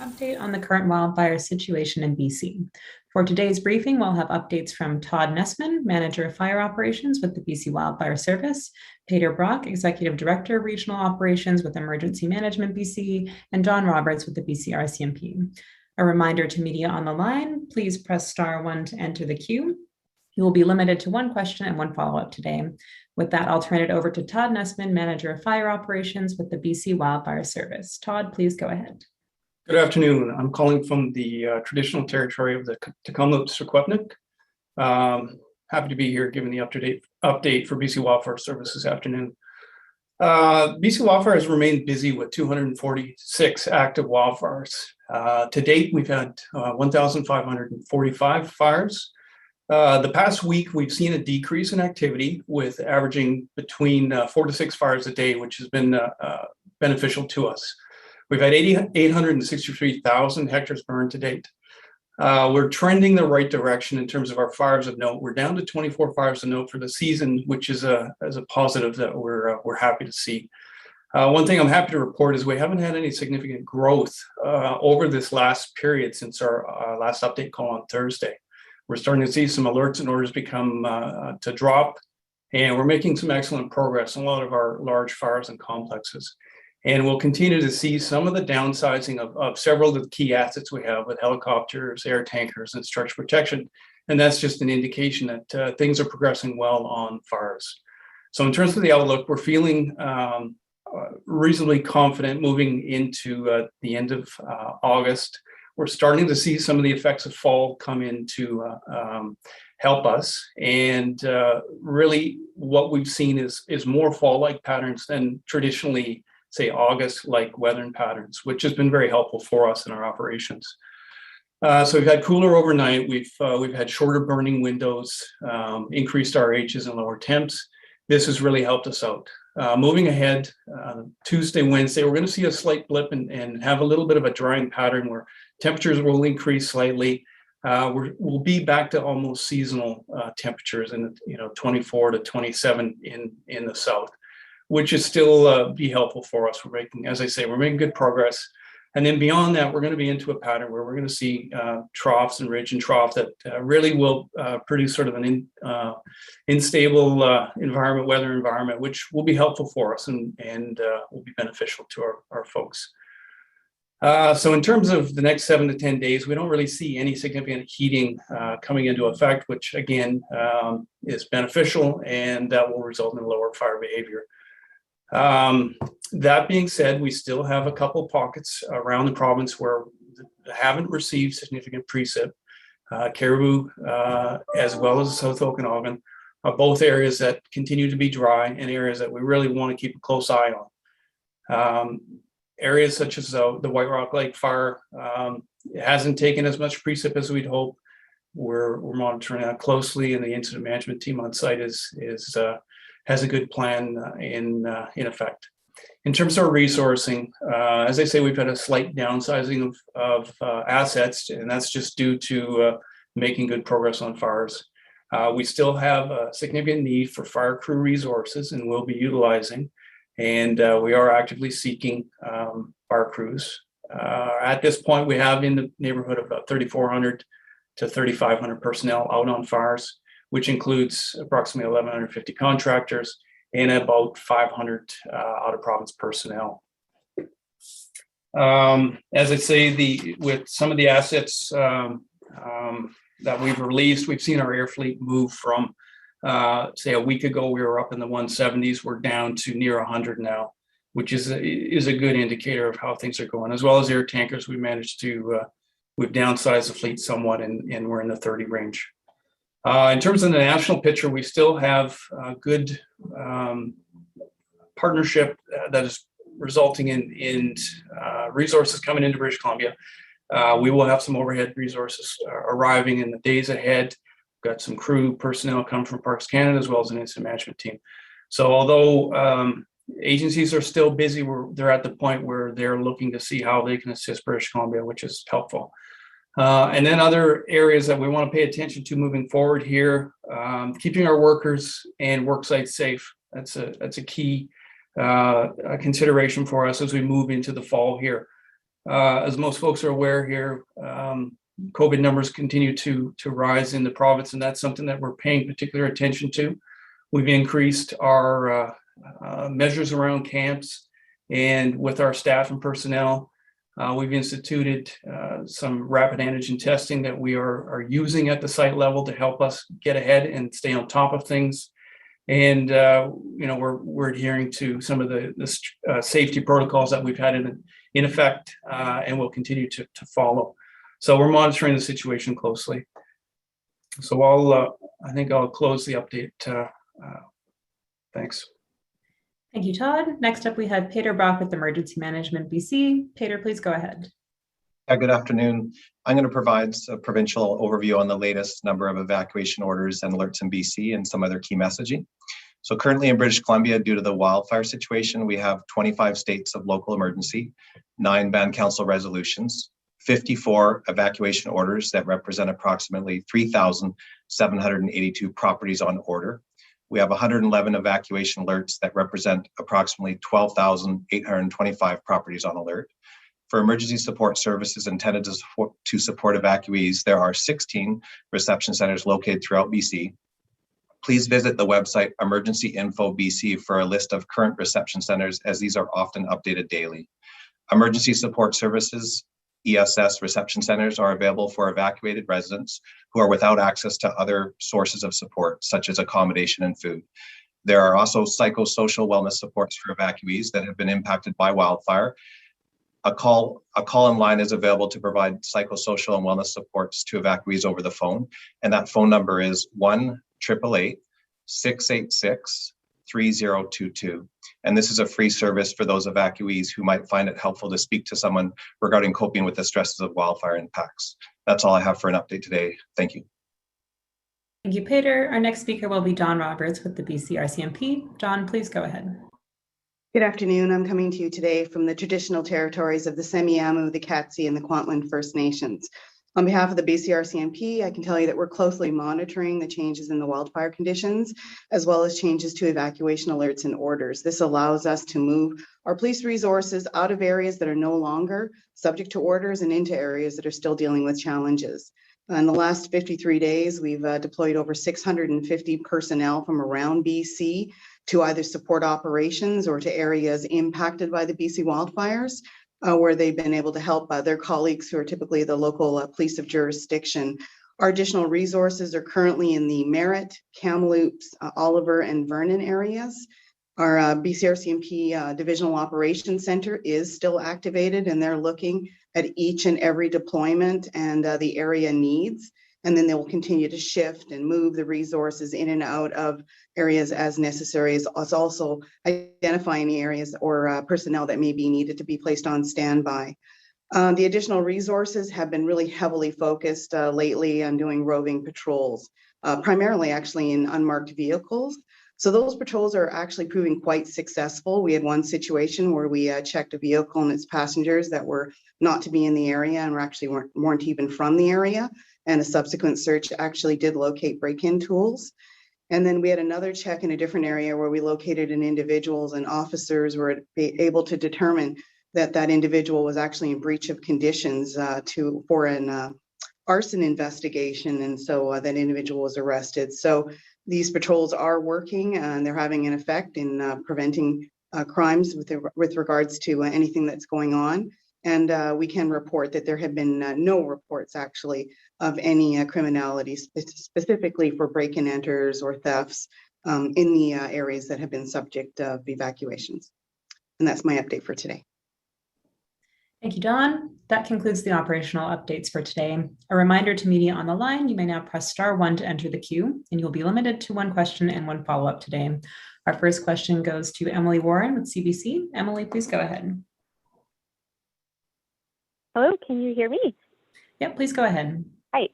Update on the current wildfire situation in BC. For today's briefing, we'll have updates from Todd Nessman, Manager of Fire Operations with the BC Wildfire Service, Peter Brock, Executive Director of Regional Operations with Emergency Management BC, and John Roberts with the BC RCMP. A reminder to media on the line, please press *1 to enter the queue. You will be limited to one question and one follow-up today. With that, I'll turn it over to Todd Nessman, Manager of Fire Operations with the BC Wildfire Service. Todd, please go ahead. Good afternoon. I'm calling from the traditional territory of the Tecumseh-Secwepemc. Happy to be here giving the update for BC Wildfire Service this afternoon. BC Wildfire has remained busy with 246 active wildfires. To date, we've had 1,545 fires. The past week, we've seen a decrease in activity with averaging between 4 to 6 fires a day, which has been beneficial to us. We've had 863,000 hectares burned to date. We're trending the right direction in terms of our fires of note. We're down to 24 fires of note for the season, which is a positive that we're happy to see. One thing I'm happy to report is we haven't had any significant growth over this last period since our last update call on Thursday. We're starting to see some alerts and orders become to drop, and we're making some excellent progress on a lot of our large fires and complexes. And we'll continue to see some of the downsizing of several of the key assets we have with helicopters, air tankers, and structure protection. And that's just an indication that things are progressing well on fires. So in terms of the outlook, we're feeling reasonably confident moving into the end of August. We're starting to see some of the effects of fall come in to help us. And really what we've seen is more fall-like patterns than traditionally, say, August-like weather patterns, which has been very helpful for us in our operations. So we've had cooler overnight. We've had shorter burning windows, increased RHs and lower temps. This has really helped us out. Moving ahead, Tuesday, Wednesday, we're going to see a slight blip and have a little bit of a drying pattern where temperatures will increase slightly. We'll be back to almost seasonal temperatures in 24 to 27 in the south, which is still be helpful for us. We're making, as I say, we're making good progress. And then beyond that, we're going to be into a pattern where we're going to see troughs and ridge and trough that really will produce sort of an unstable weather environment, which will be helpful for us and will be beneficial to our folks. So in terms of the next 7 to 10 days, we don't really see any significant heating coming into effect, which again is beneficial, and that will result in lower fire behavior. That being said, we still have a couple pockets around the province where haven't received significant precip. Caribou, as well as South Okanagan, are both areas that continue to be dry and areas that we really want to keep a close eye on. Areas such as the White Rock Lake fire, it hasn't taken as much precip as we'd hope. We're monitoring that closely, and the incident management team on site has a good plan in effect. In terms of our resourcing, as I say, we've had a slight downsizing of assets, and that's just due to making good progress on fires. We still have a significant need for fire crew resources, and we'll be utilizing, and we are actively seeking fire crews. At this point, we have in the neighborhood of about 3,400 to 3,500 personnel out on fires, which includes approximately 1,150 contractors and about 500 out-of-province personnel. As I say, with some of the assets that we've released, we've seen our air fleet move from, say, a week ago, we were up in the 170s. We're down to near 100 now, which is a good indicator of how things are going. As well as air tankers, we managed to, we've downsized the fleet somewhat, and we're in the 30 range. In terms of the national picture, we still have a good partnership that is resulting in resources coming into British Columbia. We will have some overhead resources arriving in the days ahead. We've got some crew personnel coming from Parks Canada, as well as an incident management team. So although agencies are still busy, they're at the point where they're looking to see how they can assist British Columbia, which is helpful. And then other areas that we want to pay attention to moving forward here, keeping our workers and work sites safe. That's a key consideration for us as we move into the fall here. As most folks are aware here, COVID numbers continue to rise in the province, and that's something that we're paying particular attention to. We've increased our measures around camps, and with our staff and personnel, we've instituted some rapid antigen testing that we are using at the site level to help us get ahead and stay on top of things. And we're adhering to some of the safety protocols that we've had in effect, and will continue to follow. So we're monitoring the situation closely. So I think I'll close the update. Thanks. Thank you, Todd. Next up, we have Peter Brock with Emergency Management BC. Peter, please go ahead. Good afternoon. I'm going to provide a provincial overview on the latest number of evacuation orders and alerts in BC and some other key messaging. So currently in British Columbia, due to the wildfire situation, we have 25 states of local emergency, 9 band council resolutions, 54 evacuation orders that represent approximately 3,782 properties on order. We have 111 evacuation alerts that represent approximately 12,825 properties on alert. For emergency support services intended to support evacuees, there are 16 reception centers located throughout BC. Please visit the website Emergency Info BC for a list of current reception centers, as these are often updated daily. Emergency support services, ESS reception centers, are available for evacuated residents who are without access to other sources of support, such as accommodation and food. There are also psychosocial wellness supports for evacuees that have been impacted by wildfire. A call-in line is available to provide psychosocial and wellness supports to evacuees over the phone, and that phone number is 1-888-686-3022. And this is a free service for those evacuees who might find it helpful to speak to someone regarding coping with the stresses of wildfire impacts. That's all I have for an update today. Thank you. Thank you, Peter. Our next speaker will be Don Roberts with the BC RCMP. Don, please go ahead. Good afternoon. I'm coming to you today from the traditional territories of the Semiahmoo, the Katzie, and the Kwantlen First Nations. On behalf of the BC RCMP, I can tell you that we're closely monitoring the changes in the wildfire conditions, as well as changes to evacuation alerts and orders. This allows us to move our police resources out of areas that are no longer subject to orders and into areas that are still dealing with challenges. In the last 53 days, we've deployed over 650 personnel from around BC to either support operations or to areas impacted by the BC wildfires, where they've been able to help their colleagues who are typically the local police of jurisdiction. Our additional resources are currently in the Merritt, Kamloops, Oliver, and Vernon areas. Our BCRCMP Divisional Operations Center is still activated, and they're looking at each and every deployment and the area needs. And then they will continue to shift and move the resources in and out of areas as necessary, as also identifying the areas or personnel that may be needed to be placed on standby. The additional resources have been really heavily focused lately on doing roving patrols, primarily actually in unmarked vehicles. So those patrols are actually proving quite successful. We had one situation where we checked a vehicle and its passengers that were not to be in the area and weren't even from the area. And a subsequent search actually did locate break-in tools. And then we had another check in a different area where we located an individual, and officers were able to determine that that individual was actually in breach of conditions for an arson investigation. And so that individual was arrested. So these patrols are working and they're having an effect in preventing crimes with regards to anything that's going on. And we can report that there have been no reports actually of any criminality specifically for break-in enters or thefts in the areas that have been subject of evacuations. And that's my update for today. Thank you, Don. That concludes the operational updates for today. A reminder to media on the line, you may now press *1 to enter the queue, and you'll be limited to 1 question and 1 follow-up today. Our first question goes to Emily Warren with CBC. Emily, please go ahead. Hello, can you hear me? Yep, please go ahead. Hi.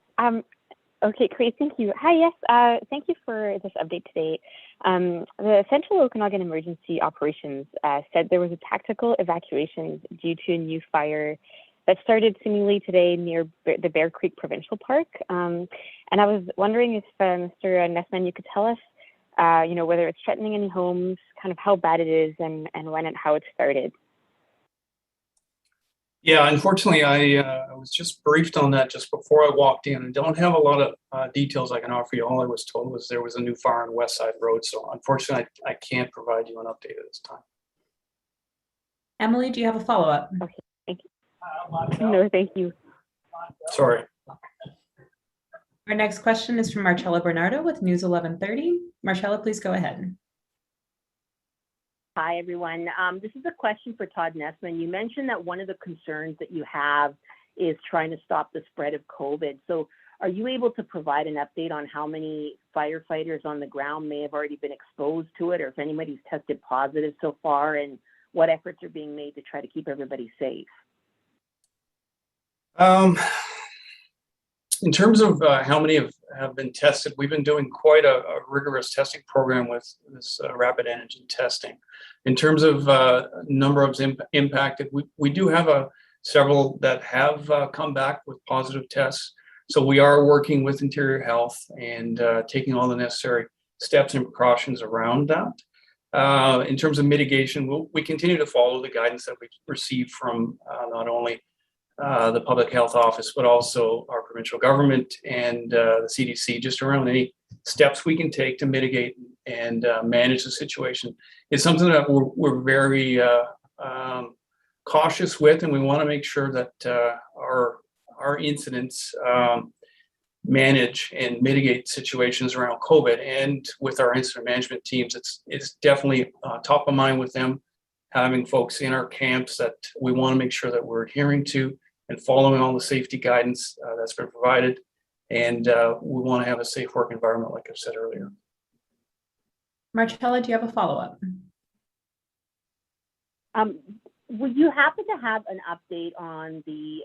Okay, great. Thank you. Hi, yes. Thank you for this update today. The Central Okanagan Emergency Operations said there was a tactical evacuation due to a new fire that started seemingly today near the Bear Creek Provincial Park. And I was wondering if Mr. Nessman, you could tell us, whether it's threatening any homes, kind of how bad it is, and when and how it started. Yeah, unfortunately, I was just briefed on that just before I walked in. I don't have a lot of details I can offer you. All I was told was there was a new fire on West Side Road. So unfortunately, I can't provide you an update at this time. Emily, do you have a follow-up? Okay, thank you. No, thank you. Sorry. Our next question is from Marcella Bernardo with News 1130. Marcella, please go ahead. Hi, everyone. This is a question for Todd Nessman. You mentioned that one of the concerns that you have is trying to stop the spread of COVID. So are you able to provide an update on how many firefighters on the ground may have already been exposed to it, or if anybody's tested positive so far, and what efforts are being made to try to keep everybody safe? In terms of how many have been tested, we've been doing quite a rigorous testing program with this rapid antigen testing. In terms of number of impacted, we do have several that have come back with positive tests. So we are working with Interior Health and taking all the necessary steps and precautions around that. In terms of mitigation, we continue to follow the guidance that we've received from not only the Public Health Office, but also our provincial government and the CDC, just around any steps we can take to mitigate and manage the situation. It's something that we're very cautious with, and we want to make sure that our incidents manage and mitigate situations around COVID. And with our incident management teams, it's definitely top of mind with them, having folks in our camps that we want to make sure that we're adhering to and following all the safety guidance that's been provided. And we want to have a safe work environment, like I've said earlier. Marcella, do you have a follow-up? Would you happen to have an update on the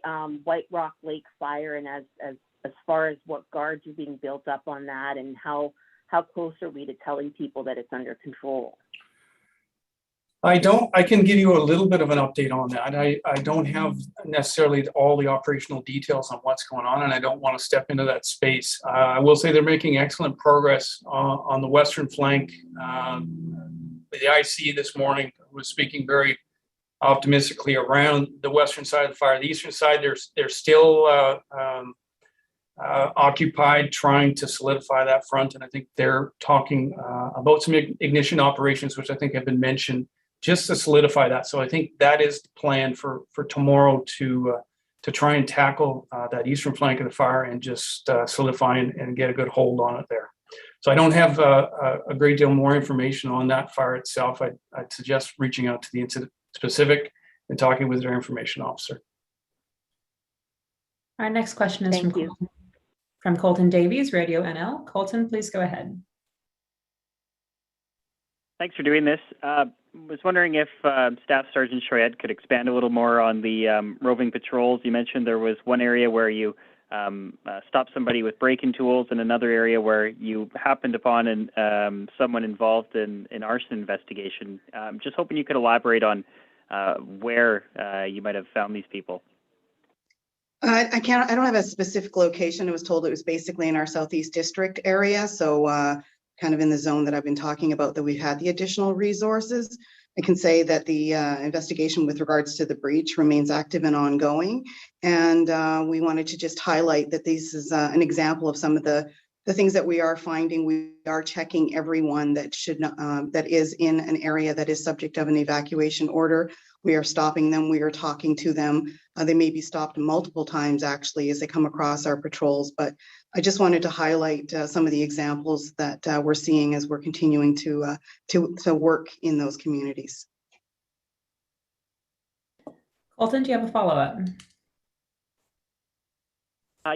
White Rock Lake fire, and as far as what guards are being built up on that, and how close are we to telling people that it's under control? I can give you a little bit of an update on that. I don't have necessarily all the operational details on what's going on, and I don't want to step into that space. I will say they're making excellent progress on the western flank. The IC this morning was speaking very optimistically around the western side of the fire. The eastern side, they're still occupied trying to solidify that front, and I think they're talking about some ignition operations, which I think have been mentioned, just to solidify that. So I think that is the plan for tomorrow to try and tackle that eastern flank of the fire and just solidify and get a good hold on it there. So I don't have a great deal more information on that fire itself. I'd suggest reaching out to the incident specific and talking with their information officer. Our next question is from Colton Davies, Radio NL. Colton, please go ahead. Thanks for doing this. Was wondering if Staff Sergeant Shoyed could expand a little more on the roving patrols. You mentioned there was one area where you stopped somebody with break-in tools, and another area where you happened upon someone involved in an arson investigation. Just hoping you could elaborate on where you might have found these people. I don't have a specific location. I was told it was basically in our Southeast District area. So kind of in the zone that I've been talking about, that we've had the additional resources. I can say that the investigation with regards to the breach remains active and ongoing. And we wanted to just highlight that this is an example of some of the things that we are finding. We are checking everyone that that is in an area that is subject of an evacuation order. We are stopping them. We are talking to them. They may be stopped multiple times actually as they come across our patrols. But I just wanted to highlight some of the examples that we're seeing as we're continuing to work in those communities. Colton, do you have a follow-up?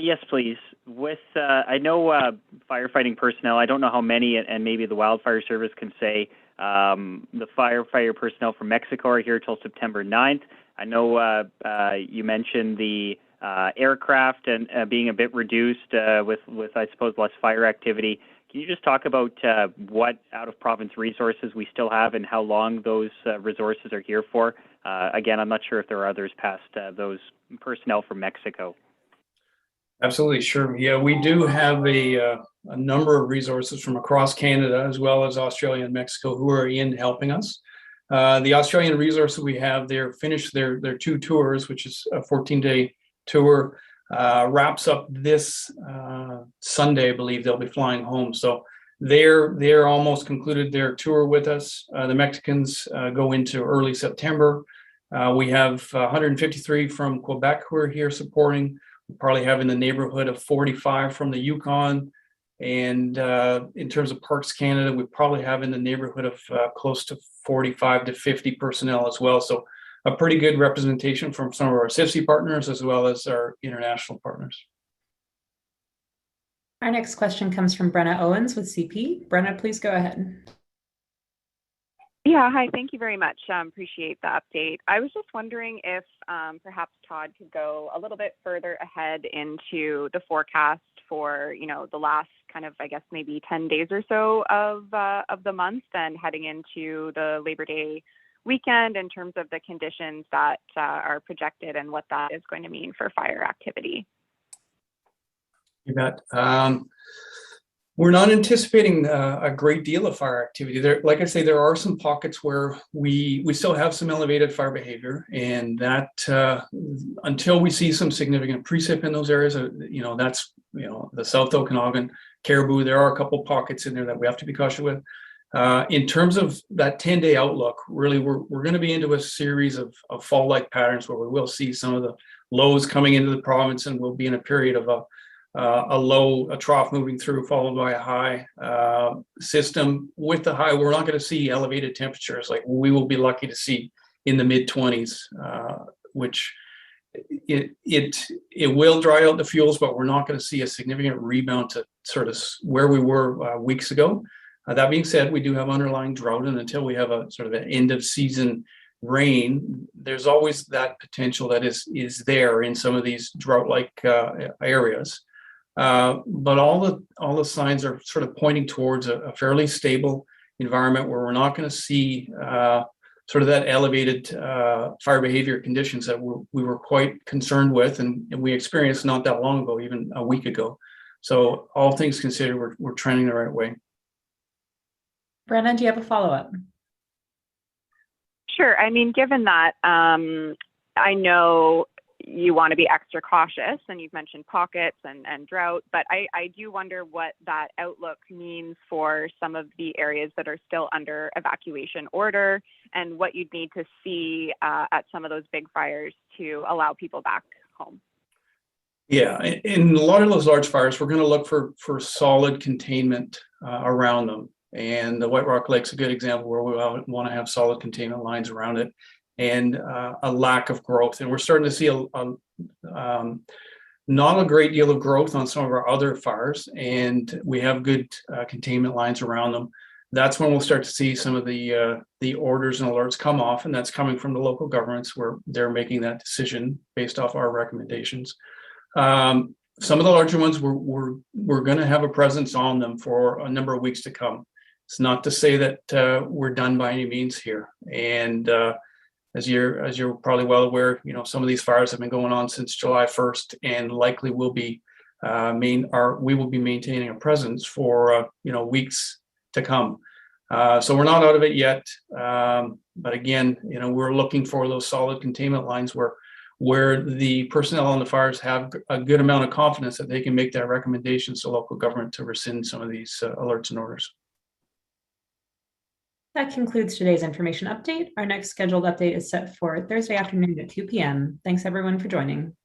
Yes, please. With I know firefighting personnel, I don't know how many, and maybe the wildfire service can say, the firefighter personnel from Mexico are here till September 9th. I know you mentioned the aircraft and being a bit reduced with I suppose less fire activity. Can you just talk about what out-of-province resources we still have and how long those resources are here for? Again, I'm not sure if there are others past those personnel from Mexico. Absolutely, sure. Yeah, we do have a number of resources from across Canada, as well as Australia and Mexico, who are in helping us. The Australian resources we have there finished their 2 tours, which is a 14-day tour, wraps up this Sunday. I believe they'll be flying home. So they're almost concluded their tour with us. The Mexicans go into early September. We have 153 from Quebec who are here supporting. We probably have in the neighborhood of 45 from the Yukon. And in terms of Parks Canada, we probably have in the neighborhood of close to 45 to 50 personnel as well. So a pretty good representation from some of our CIFC partners as well as our international partners. Our next question comes from Brenna Owens with CP. Brenna, please go ahead. Yeah, hi, thank you very much. Appreciate the update. I was just wondering if perhaps Todd could go a little bit further ahead into the forecast for, the last kind of, I guess, maybe 10 days or so of the month and heading into the Labor Day weekend in terms of the conditions that are projected and what that is going to mean for fire activity. You bet. We're not anticipating a great deal of fire activity. There, like I say, there are some pockets where we still have some elevated fire behavior, and that until we see some significant precip in those areas, that's the South Okanagan, Caribou. There are a couple pockets in there that we have to be cautious with. In terms of that 10-day outlook, really, we're going to be into a series of fall-like patterns where we will see some of the lows coming into the province, and we'll be in a period of a trough moving through, followed by a high system. With the high, we're not going to see elevated temperatures like we will be lucky to see in the mid-20s, which it will dry out the fuels, but we're not going to see a significant rebound to sort of where we were weeks ago. That being said, we do have underlying drought, and until we have a sort of an end of season rain, there's always that potential that is there in some of these drought-like areas. But all the signs are sort of pointing towards a fairly stable environment where we're not going to see sort of that elevated fire behavior conditions that we were quite concerned with, and we experienced not that long ago, even a week ago. So all things considered, we're trending the right way. Brenna, do you have a follow-up? Sure. I mean, given that I know you want to be extra cautious, and you've mentioned pockets and drought, but I do wonder what that outlook means for some of the areas that are still under evacuation order and what you'd need to see at some of those big fires to allow people back home. Yeah, in a lot of those large fires, we're going to look for solid containment around them. And the White Rock Lake's a good example where we want to have solid containment lines around it, and a lack of growth. And we're starting to see not a great deal of growth on some of our other fires, and we have good containment lines around them. That's when we'll start to see some of the orders and alerts come off, and that's coming from the local governments where they're making that decision based off our recommendations. Some of the larger ones, we're going to have a presence on them for a number of weeks to come. It's not to say that we're done by any means here. And as you're probably well aware, some of these fires have been going on since July 1st, and likely will be we will be maintaining a presence for weeks to come. So we're not out of it yet, but again, we're looking for those solid containment lines where the personnel on the fires have a good amount of confidence that they can make that recommendation to local government to rescind some of these alerts and orders. That concludes today's information update. Our next scheduled update is set for Thursday afternoon at 2 p.m. Thanks everyone for joining.